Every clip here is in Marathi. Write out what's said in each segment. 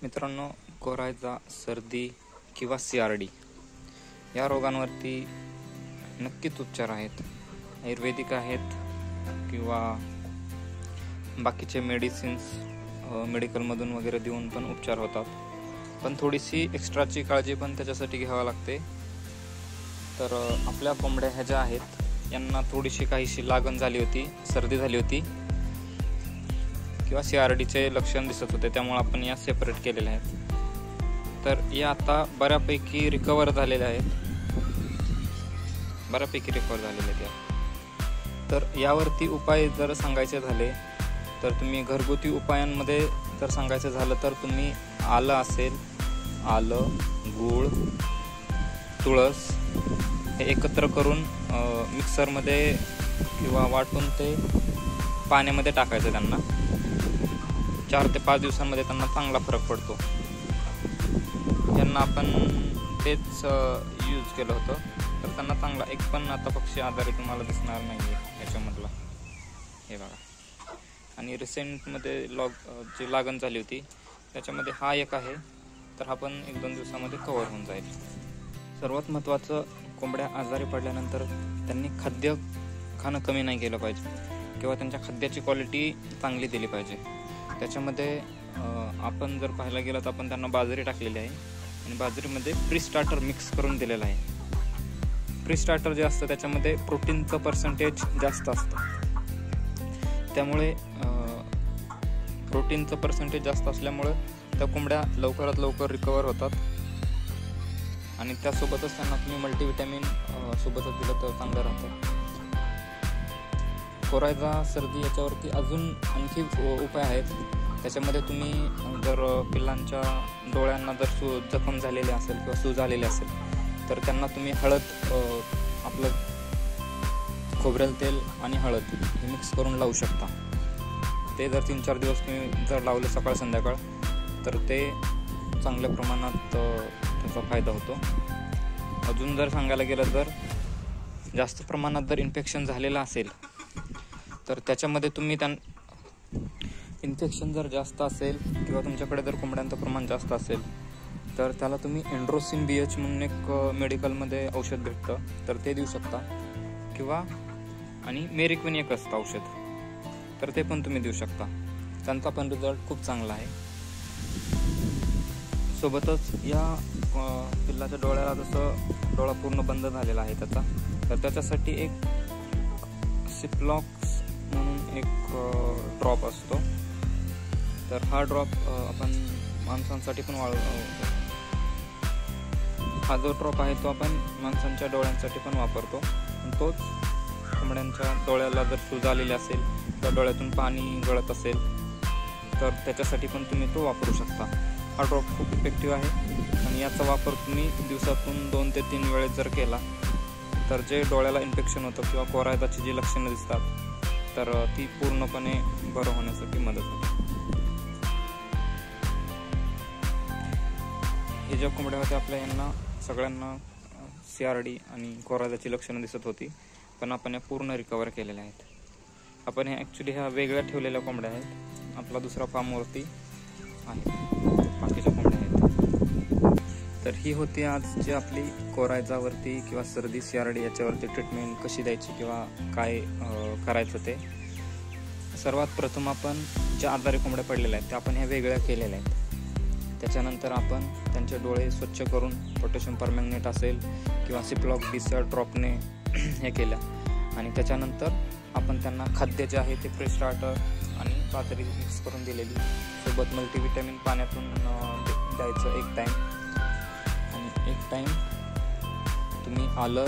मित्रांनो, कोरायचा, सर्दी किंवा CRD या रोगांवरती नक्कीच उपचार आहेत. आयुर्वेदिक आहेत किंवा बाकीचे मेडिसिन्स मेडिकलमधून वगैरे देऊन पण उपचार होतात. पण थोडीशी एक्स्ट्राची काळजी पण त्याच्यासाठी घ्यावी लागते. तर आपल्या कोंबड्या ह्या ज्या आहेत यांना थोडीशी काहीशी लागण झाली होती, सर्दी झाली होती किंवा CRDचे लक्षण दिसत होते, त्यामुळे आपण या सेपरेट केलेल्या आहेत. तर या आता बऱ्यापैकी रिकवर झालेल्या आहेत. तर यावरती उपाय जर सांगायचे झाले तर तुम्ही घरगुती उपायांमध्ये जर सांगायचं झालं तर तुम्ही आलं, गूळ, तुळस हे एकत्र करून मिक्सरमध्ये किंवा वाटून ते पाण्यामध्ये टाकायचं. त्यांना 4 ते 5 दिवसांमध्ये त्यांना चांगला फरक पडतो. यांना आपण तेच यूज केलं होतं, तर त्यांना चांगला एक पण आता पक्षी आजारी तुम्हाला दिसणार नाही आहे याच्यामधला. हे बघा. आणि रिसेंटमध्ये जी लागण झाली होती त्याच्यामध्ये हा एक आहे, तर हा पण 1-2 दिवसामध्ये कव्हर होऊन जाईल. सर्वात महत्त्वाचं, कोंबड्या आजारी पडल्यानंतर त्यांनी खाद्य खाणं कमी नाही केलं पाहिजे किंवा त्यांच्या खाद्याची क्वालिटी चांगली दिली पाहिजे. त्याच्यामध्ये आपण जर पाहायला गेलं तर आपण त्यांना बाजरी टाकलेली आहे आणि बाजरीमध्ये प्री स्टार्टर मिक्स करून दिलेलं आहे. प्री स्टार्टर जे असतं त्याच्यामध्ये प्रोटीनचं पर्सेंटेज जास्त असतं, त्यामुळे प्रोटीनचं पर्सेंटेज जास्त असल्यामुळे त्या कोंबड्या लवकरात लवकर रिकवर होतात. आणि त्यासोबतच त्यांना तुम्ही मल्टीव्हिटॅमिन सोबतच दिलं तर चांगलं राहतं. कोरायचा, सर्दी याच्यावरती अजून आणखी उपाय आहेत. त्याच्यामध्ये तुम्ही जर पिल्लांच्या डोळ्यांना जर जखम झालेली असेल किंवा सूज आलेली असेल तर त्यांना तुम्ही हळद, आपलं खोबरेल तेल आणि हळद हे मिक्स करून लावू शकता. ते जर 3-4 दिवस तुम्ही जर लावलं सकाळ संध्याकाळ तर ते चांगल्या प्रमाणात त्याचा फायदा होतो. अजून जर सांगायला गेलं तर जास्त प्रमाणात जर इन्फेक्शन झालेलं असेल तर त्याच्यामध्ये तुम्ही इन्फेक्शन जर जास्त असेल किंवा तुमच्याकडे जर कोंबड्यांचं प्रमाण जास्त असेल तर त्याला तुम्ही एन्ड्रोसिन BH म्हणून एक मेडिकलमध्ये औषध भेटतं, तर ते देऊ शकता. किंवा आणि मेरिक्विन एक असतं औषध, तर ते पण तुम्ही देऊ शकता. त्यांचा पण रिझल्ट खूप चांगला आहे. सोबतच या पिल्लाच्या डोळ्याला जसं डोळा पूर्ण बंद झालेला आहे त्याचा, तर त्याच्यासाठी एक सिप्लॉक्स म्हणून एक ड्रॉप असतो. तर हा ड्रॉप आपण माणसांसाठी पण हा जो ड्रॉप आहे तो आपण माणसांच्या डोळ्यांसाठी पण वापरतो. तोच कोंबड्यांच्या डोळ्याला जर सूज आलेली असेल किंवा डोळ्यातून पाणी गळत असेल तर त्याच्यासाठी पण तुम्ही तो वापरू शकता. हा ड्रॉप खूप इफेक्टिव्ह आहे आणि याचा वापर तुम्ही दिवसातून 2 ते 3 वेळेस जर केला तर जे डोळ्याला इन्फेक्शन होतं किंवा कोरायचाची जी लक्षणं दिसतात तर ती पूर्णपणे बरं होण्यासाठी मदत होते. हे ज्या कोंबड्या होत्या आपल्या, यांना सगळ्यांना CRD आणि कोरायचाची लक्षणं दिसत होती, पण आपण या पूर्ण रिकवर केलेल्या आहेत. आपण ह्या वेगळ्या ठेवलेल्या कोंबड्या आहेत. आपला दुसरा फार्मवरती आहे, बाकीच्या कोंबड्या आहेत. तर ही होती आज जी आपली कोरायचावरती किंवा सर्दी CRD याच्यावरती ट्रीटमेंट कशी द्यायची किंवा काय करायचं ते. सर्वात प्रथम आपण ज्या आजारी कोंबड्या पडलेल्या आहेत त्या आपण ह्या वेगळ्या केलेल्या आहेत. त्याच्यानंतर आपण त्यांचे डोळे स्वच्छ करून पोटॅशियम परमॅंगनेट असेल किंवा सिप्लॉक BC ड्रॉपने हे केलं. आणि त्याच्यानंतर आपण त्यांना खाद्य जे आहे ते प्री स्टार्टर आणि बाजरी मिक्स करून दिलेली, सोबत मल्टीव्हिटॅमिन पाण्यातून द्यायचं 1 टाईम. आणि 1 टाईम तुम्ही आलं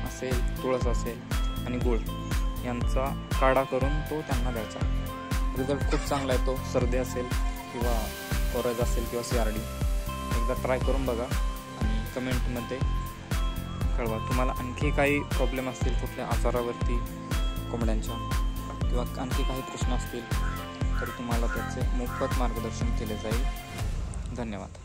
असेल, तुळस असेल आणि गूळ यांचा काढा करून तो त्यांना द्यायचा. रिझल्ट खूप चांगला आहे. तो सर्दी असेल किंवा कोरायचा असेल किंवा CRD एकदा ट्राय करून बघा आणि कमेंटमध्ये कळवा. तुम्हाला आणखी काही प्रॉब्लेम असतील कुठल्या आजारावरती कोंबड्यांच्या किंवा आणखी काही प्रश्न असतील तर तुम्हाला त्याचे मोफत मार्गदर्शन केले जाईल. धन्यवाद.